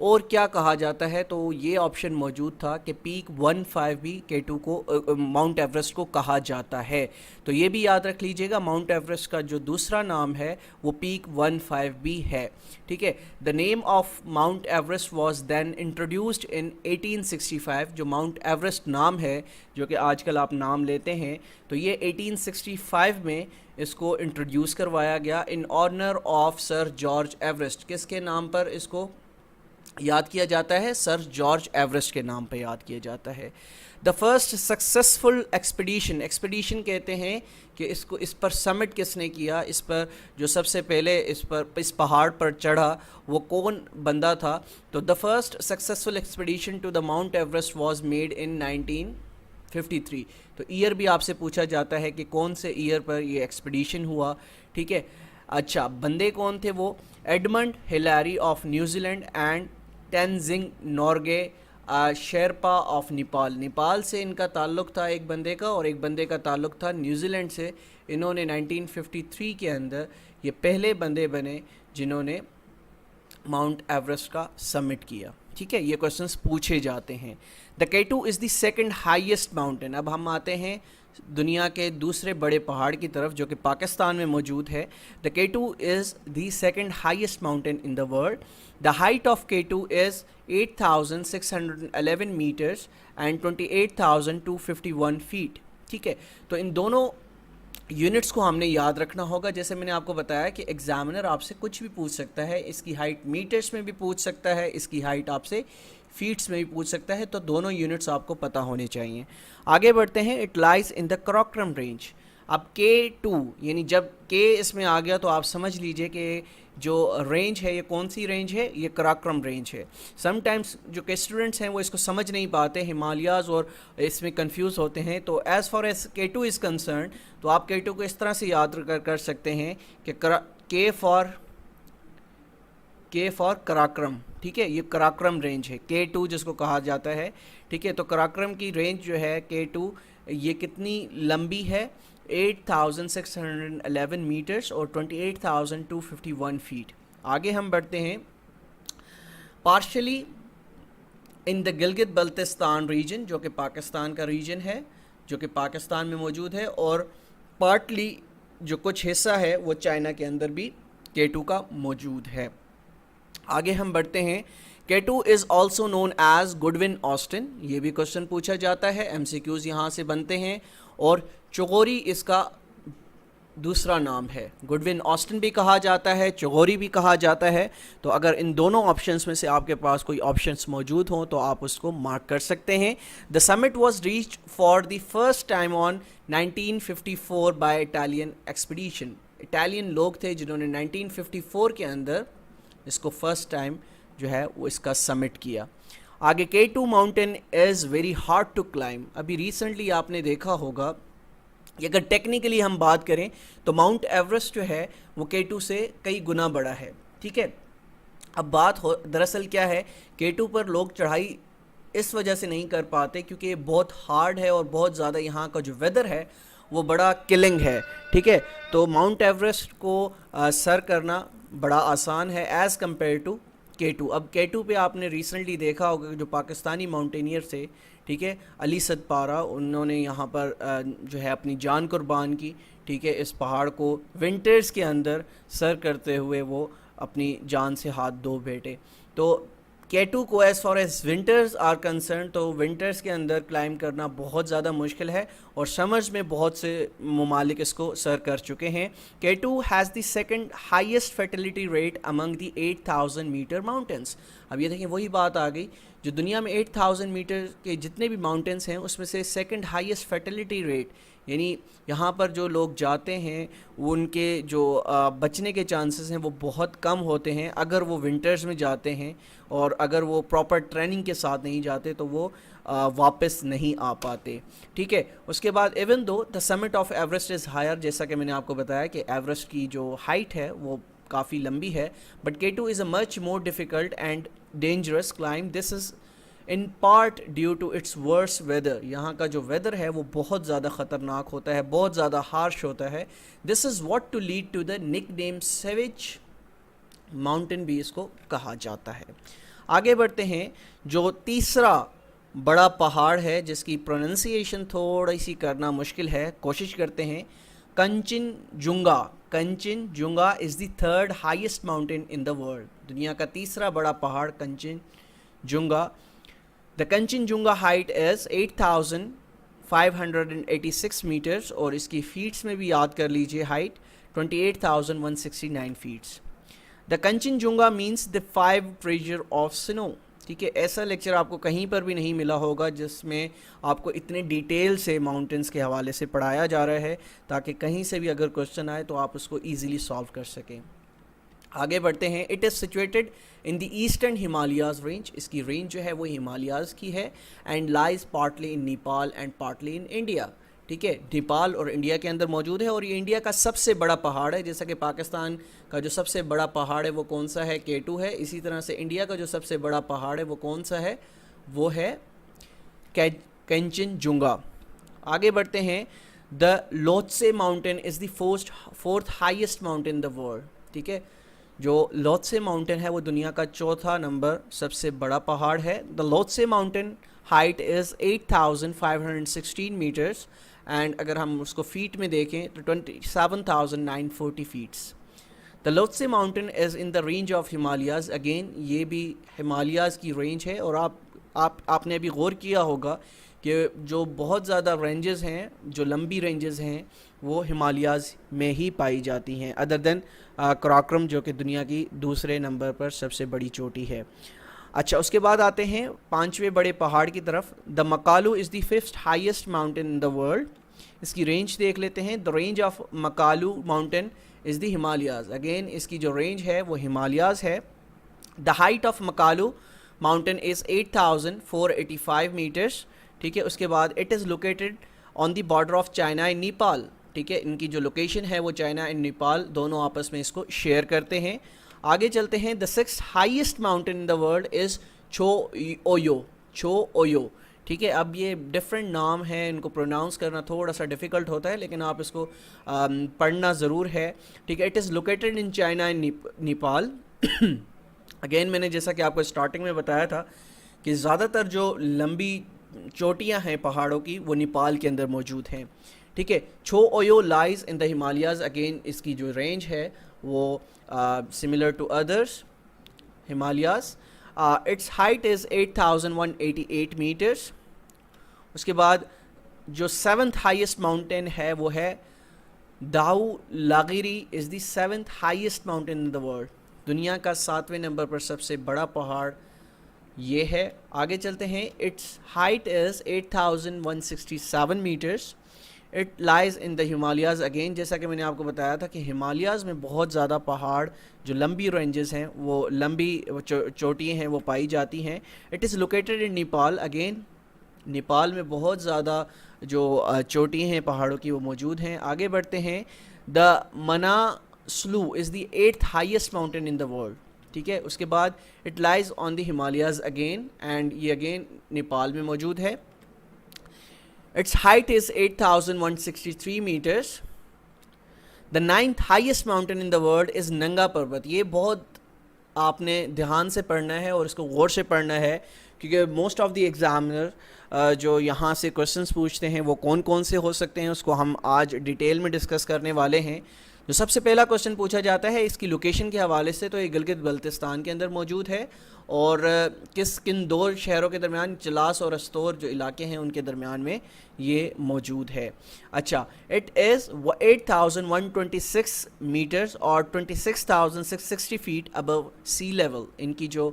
اور کیا کہا جاتا ہے، تو یہ آپشن موجود تھا کہ پیک 15 بھی K2 کو ماؤنٹ ایوریسٹ کو کہا جاتا ہے. تو یہ بھی یاد رکھ لیجئے گا، ماؤنٹ ایوریسٹ کا جو دوسرا نام ہے وہ پیک 15 بھی ہے. ٹھیک ہے. The name of Mount Everest was then introduced in 1865. جو ماؤنٹ ایوریسٹ نام ہے جو کہ آج کل آپ نام لیتے ہیں، تو یہ 1865 میں اس کو انٹروڈیوس کروایا گیا in honour of Sir George Everest. کس کے نام پر اس کو یاد کیا جاتا ہے؟ سر جارج ایوریسٹ کے نام پہ یاد کیا جاتا ہے. دا فرسٹ سکسیسفل ایکسپیڈیشن کہتے ہیں کہ اس پر سمٹ کس نے کیا، اس پر جو سب سے پہلے اس پہاڑ پر چڑھا وہ کون بندہ تھا؟ تو the first successful expedition to the Mount Everest was made in 1953. تو ایئر بھی آپ سے پوچھا جاتا ہے کہ کون سے ایئر پر یہ ایکسپیڈیشن ہوا. ٹھیک ہے. اچھا، بندے کون تھے وہ؟ Edmund Hillary of New Zealand and Tenzing Norgay Sherpa of Nepal سے ان کا تعلق تھا ایک بندے کا، اور ایک بندے کا تعلق تھا نیوزی لینڈ سے. انہوں نے 1953 کے اندر یہ پہلے بندے بنے جنہوں نے ماؤنٹ ایوریسٹ کا سمٹ کیا. ٹھیک ہے. یہ کوشچنس پوچھے جاتے ہیں. دا K2 is the second highest mountain. اب ہم آتے ہیں دنیا کے دوسرے بڑے پہاڑ کی طرف جو کہ پاکستان میں موجود ہے. The K2 is the second highest mountain in the world. The height of K2 is 8,611 metres and 28,251 feet. ٹھیک ہے. تو ان دونوں یونٹس کو ہم نے یاد رکھنا ہوگا. جیسے میں نے آپ کو بتایا کہ ایگزامنر آپ سے کچھ بھی پوچھ سکتا ہے، اس کی ہائٹ میٹرز میں بھی پوچھ سکتا ہے، اس کی ہائٹ آپ سے فیٹس میں بھی پوچھ سکتا ہے. تو دونوں یونٹس آپ کو پتہ ہونے چاہیے. آگے بڑھتے ہیں. It lies in the Karakoram range. اب K2 یعنی جب K اس میں آ گیا تو آپ سمجھ لیجئے کہ جو رینج ہے یہ کون سی رینج ہے؟ یہ کراکرم رینج ہے. سم ٹائمس جو کہ اسٹوڈنٹس ہیں وہ اس کو سمجھ نہیں پاتے، ہمالیاز اور اس میں کنفیوز ہوتے ہیں. تو as far as K2 is concern, تو آپ K2 کو اس طرح سے یاد کر سکتے ہیں کہ K فار کراکرم. ٹھیک ہے. یہ کراکرم رینج ہے K2 جس کو کہا جاتا ہے. ٹھیک ہے. تو کراکرم کی رینج جو ہے K2 یہ کتنی لمبی ہے؟ 8,611 میٹرز اور 28,251 فیٹ. آگے ہم بڑھتے ہیں. پارشلی ان دا گلگت بلتستان ریجن جو کہ پاکستان کا ریجن ہے، جو کہ پاکستان میں موجود ہے، اور پارٹلی جو کچھ حصہ ہے وہ چائنا کے اندر بھی K2 کا موجود ہے. آگے ہم بڑھتے ہیں. K2 is also known as Godwin Austen. یہ بھی کوشچن پوچھا جاتا ہے، MCQs یہاں سے بنتے ہیں. اور چغوری اس کا دوسرا نام ہے. گڈون آسٹن بھی کہا جاتا ہے، چغوری بھی کہا جاتا ہے. تو اگر ان دونوں آپشنس میں سے آپ کے پاس کوئی آپشنس موجود ہوں تو آپ اس کو مارک کر سکتے ہیں. The summit was reached for the first time on 1954 by Italian expedition. Italian لوگ تھے جنہوں نے 1954 کے اندر اس کو فرسٹ ٹائم جو ہے وہ اس کا سمٹ کیا. آگے K2 mountain is very hard to climb. ابھی ریسنٹلی آپ نے دیکھا ہوگا کہ اگر ٹیکنیکلی ہم بات کریں تو ماؤنٹ ایوریسٹ جو ہے وہ K2 سے کئی گنا بڑا ہے. ٹھیک ہے. اب بات دراصل کیا ہے، K2 پر لوگ چڑھائی اس وجہ سے نہیں کر پاتے کیونکہ یہ بہت ہارڈ ہے اور بہت زیادہ یہاں کا جو ویدر ہے وہ بڑا کلنگ ہے. ٹھیک ہے. تو ماؤنٹ ایوریسٹ کو سر کرنا بڑا آسان ہے ایز کمپیئر ٹو K2. اب K2 پہ آپ نے ریسنٹلی دیکھا ہوگا کہ جو پاکستانی ماؤنٹینئر تھے، ٹھیک ہے، علی صد پارہ، انہوں نے یہاں پر جو ہے اپنی جان قربان کی. ٹھیک ہے. اس پہاڑ کو ونٹرز کے اندر سر کرتے ہوئے وہ اپنی جان سے ہاتھ دھو بیٹھے. تو K2 کو as far as winters are concern, تو ونٹرز کے اندر کلائم کرنا بہت زیادہ مشکل ہے، اور سمرز میں بہت سے ممالک اس کو سر کر چکے ہیں. K2 has the second highest fertility rate among the 8,000 metre mountains. اب یہ دیکھیں وہی بات آ گئی، جو دنیا میں 8,000 میٹر کے جتنے بھی ماؤنٹینس ہیں اس میں سے سیکنڈ ہائیسٹ فرٹیلیٹی ریٹ، یعنی یہاں پر جو لوگ جاتے ہیں ان کے جو بچنے کے چانسز ہیں وہ بہت کم ہوتے ہیں اگر وہ ونٹرز میں جاتے ہیں، اور اگر وہ پراپر ٹریننگ کے ساتھ نہیں جاتے تو وہ واپس نہیں آ پاتے. ٹھیک ہے. اس کے بعد even though the summit of Everest is higher, جیسا کہ میں نے آپ کو بتایا کہ ایوریسٹ کی جو ہائٹ ہے وہ کافی لمبی ہے، but K2 is a much more difficult and dangerous climb. This is in part due to its worse weather. یہاں کا جو ویدر ہے وہ بہت زیادہ خطرناک ہوتا ہے، بہت زیادہ ہارش ہوتا ہے. This is what to lead to the nickname sewage mountain بھی اس کو کہا جاتا ہے. آگے بڑھتے ہیں. جو تیسرا بڑا پہاڑ ہے جس کی پروننسیشن تھوڑی سی کرنا مشکل ہے, کوشش کرتے ہیں. Kangchenjunga. Kangchenjunga is the third highest mountain in the world. دنیا کا تیسرا بڑا پہاڑ کنچن جنگا. دا کنچن جنگا ہائٹ از 8586 میٹرس, اور اس کی فیٹس میں بھی یاد کر لیجئے height 28,169 feets. The Kangchenjunga means the 5 treasure of snow. ٹھیک ہے, ایسا لیکچر آپ کو کہیں پر بھی نہیں ملا ہوگا جس میں آپ کو اتنے ڈیٹیل سے ماؤنٹینس کے حوالے سے پڑھایا جا رہا ہے, تاکہ کہیں سے بھی اگر کوشچن آئے تو آپ اس کو ایزیلی سالو کر سکیں. آگے بڑھتے ہیں. It is situated in the eastern Himalayas range. اس کی رینج جو ہے وہ ہمالیاز کی ہے. And lies partly in Nepal and partly in India. ٹھیک ہے, نیپال اور انڈیا کے اندر موجود ہے, اور یہ انڈیا کا سب سے بڑا پہاڑ ہے. جیسا کہ پاکستان کا جو سب سے بڑا پہاڑ ہے وہ کون سا ہے, K2 ہے, اسی طرح سے انڈیا کا جو سب سے بڑا پہاڑ ہے وہ کون سا ہے, وہ ہے کنچن جنگا. آگے بڑھتے ہیں. The Lhotse mountain is the fourth highest mountain in the world. ٹھیک ہے, جو لوتسے ماؤنٹین ہے وہ دنیا کا چوتھا نمبر سب سے بڑا پہاڑ ہے. The Lhotse mountain height is 8516 metres, and اگر ہم اس کو فیٹ میں دیکھیں تو 27,940 feets. The Lhotse mountain is in the range of Himalayas. Again یہ بھی ہمالیاز کی رینج ہے, اور آپ نے ابھی غور کیا ہوگا کہ جو بہت زیادہ رینجز ہیں, جو لمبی رینجز ہیں, وہ ہمالیاز میں ہی پائی جاتی ہیں, ادر دین کراکرم جو کہ دنیا کی دوسرے نمبر پر سب سے بڑی چوٹی ہے. اچھا, اس کے بعد آتے ہیں 5ویں بڑے پہاڑ کی طرف. The Makalu is the 5th highest mountain in the world. اس کی رینج دیکھ لیتے ہیں. The range of Makalu mountain is the Himalayas. Again اس کی جو رینج ہے وہ ہمالیاز ہے. The height of Makalu mountain is 8485 metres. ٹھیک ہے, اس کے بعد it is located on the border of China and Nepal. ٹھیک ہے, ان کی جو لوکیشن ہے وہ چائنا اینڈ نیپال دونوں آپس میں اس کو شیئر کرتے ہیں. آگے چلتے ہیں. دا 6th highest mountain in the world از چھو اویو. چھو اویو. ٹھیک ہے, اب یہ ڈفرینٹ نام ہیں, ان کو پروناؤنس کرنا تھوڑا سا ڈیفیکلٹ ہوتا ہے, لیکن آپ اس کو پڑھنا ضرور ہے. ٹھیک ہے, it is located in China and Nepal. Again میں نے جیسا کہ آپ کو اسٹارٹنگ میں بتایا تھا کہ زیادہ تر جو لمبی چوٹیاں ہیں پہاڑوں کی وہ نیپال کے اندر موجود ہیں. ٹھیک ہے, چھو اویو لائز ان دا ہمالیاز. اگین اس کی جو رینج ہے وہ similar to others Himalayas. Its height is 8188 metres. اس کے بعد جو 7th ہائیسٹ ماؤنٹین ہے وہ ہے داؤ لاغیری از دی 7th highest mountain in the world. دنیا کا 7ویں نمبر پر سب سے بڑا پہاڑ یہ ہے. آگے چلتے ہیں. Its height is 8167 metres. It lies in the Himalayas. Again جیسا کہ میں نے آپ کو بتایا تھا کہ ہمالیاز میں بہت زیادہ پہاڑ جو لمبی رینجز ہیں, وہ لمبی چوٹیاں ہیں, وہ پائی جاتی ہیں. It is located in Nepal. Again Nepal میں بہت زیادہ جو چوٹیاں ہیں پہاڑوں کی وہ موجود ہیں. آگے بڑھتے ہیں. The Manaslu is the 8th highest mountain in the world. ٹھیک ہے, اس کے بعد it lies on the Himalayas again, and یہ اگین نیپال میں موجود ہے. Its height is 8163 metres. The 9th highest mountain in the world is Nanga Parbat. یہ بہت آپ نے دھیان سے پڑھنا ہے اور اس کو غور سے پڑھنا ہے, کیونکہ موسٹ آف دی ایگزامنر جو یہاں سے کوشچنس پوچھتے ہیں وہ کون کون سے ہو سکتے ہیں, اس کو ہم آج ڈیٹیل میں ڈسکس کرنے والے ہیں. جو سب سے پہلا کوشچن پوچھا جاتا ہے اس کی لوکیشن کے حوالے سے, تو یہ گلگت بلتستان کے اندر موجود ہے, اور کن دو شہروں کے درمیان, چلاس اور استور جو علاقے ہیں ان کے درمیان میں یہ موجود ہے. اچھا, اٹ از 8126 میٹرز اور 26,660 فیٹ ابو سی لیول. ان کی جو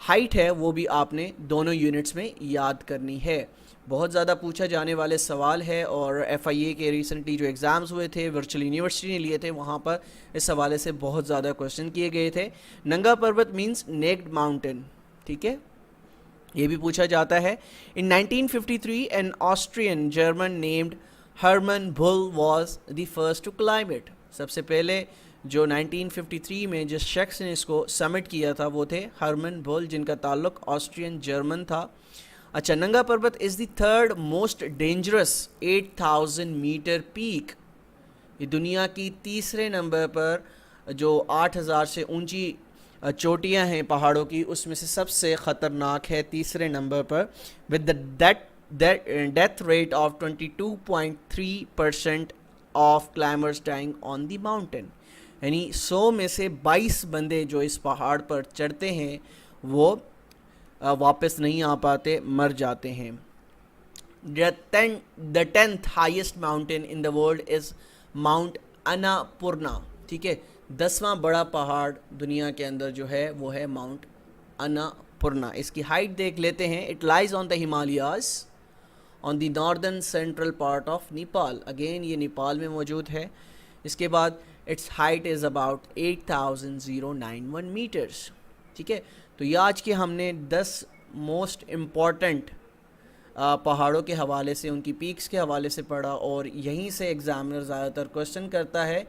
ہائٹ ہے وہ بھی آپ نے دونوں یونٹس میں یاد کرنی ہے. بہت زیادہ پوچھا جانے والے سوال ہے, اور ایف آئی اے کے ریسنٹلی جو ایگزامز ہوئے تھے ورچوئل یونیورسٹی نے لیے تھے, وہاں پر اس حوالے سے بہت زیادہ کوشچن کیے گئے تھے. ننگا پروت مینس نیکڈ ماؤنٹین. ٹھیک ہے, یہ بھی پوچھا جاتا ہے. In 1953 an Austrian German named Hermann Buhl was the first to climb it. سب سے پہلے جو 1953 میں جس شخص نے اس کو سمٹ کیا تھا وہ تھے ہرمن بھل, جن کا تعلق آسٹرین جرمن تھا. اچھا, Nanga Parbat is the 3rd most dangerous 8000 metre peak. یہ دنیا کی تیسرے نمبر پر جو 8000 سے اونچی چوٹیاں ہیں پہاڑوں کی، اس میں سے سب سے خطرناک ہے تیسرے نمبر پر with the death rate of 22.3% of climbers dying on the mountain. یعنی 100 میں سے 22 بندے جو اس پہاڑ پر چڑھتے ہیں وہ واپس نہیں آ پاتے، مر جاتے ہیں. The 10th highest mountain in the world is Mount Annapurna. ٹھیک ہے، 10واں بڑا پہاڑ دنیا کے اندر جو ہے وہ ہے ماؤنٹ اناپورنا. اس کی ہائٹ دیکھ لیتے ہیں. It lies on the Himalayas on the northern central part of Nepal. Again یہ نیپال میں موجود ہے. اس کے بعد its height is about 8,091 meters. ٹھیک ہے، تو یہ آج کے ہم نے 10 موسٹ امپورٹنٹ پہاڑوں کے حوالے سے، ان کی پیکس کے حوالے سے پڑھا، اور یہیں سے ایگزامنر زیادہ تر کوشچن کرتا ہے.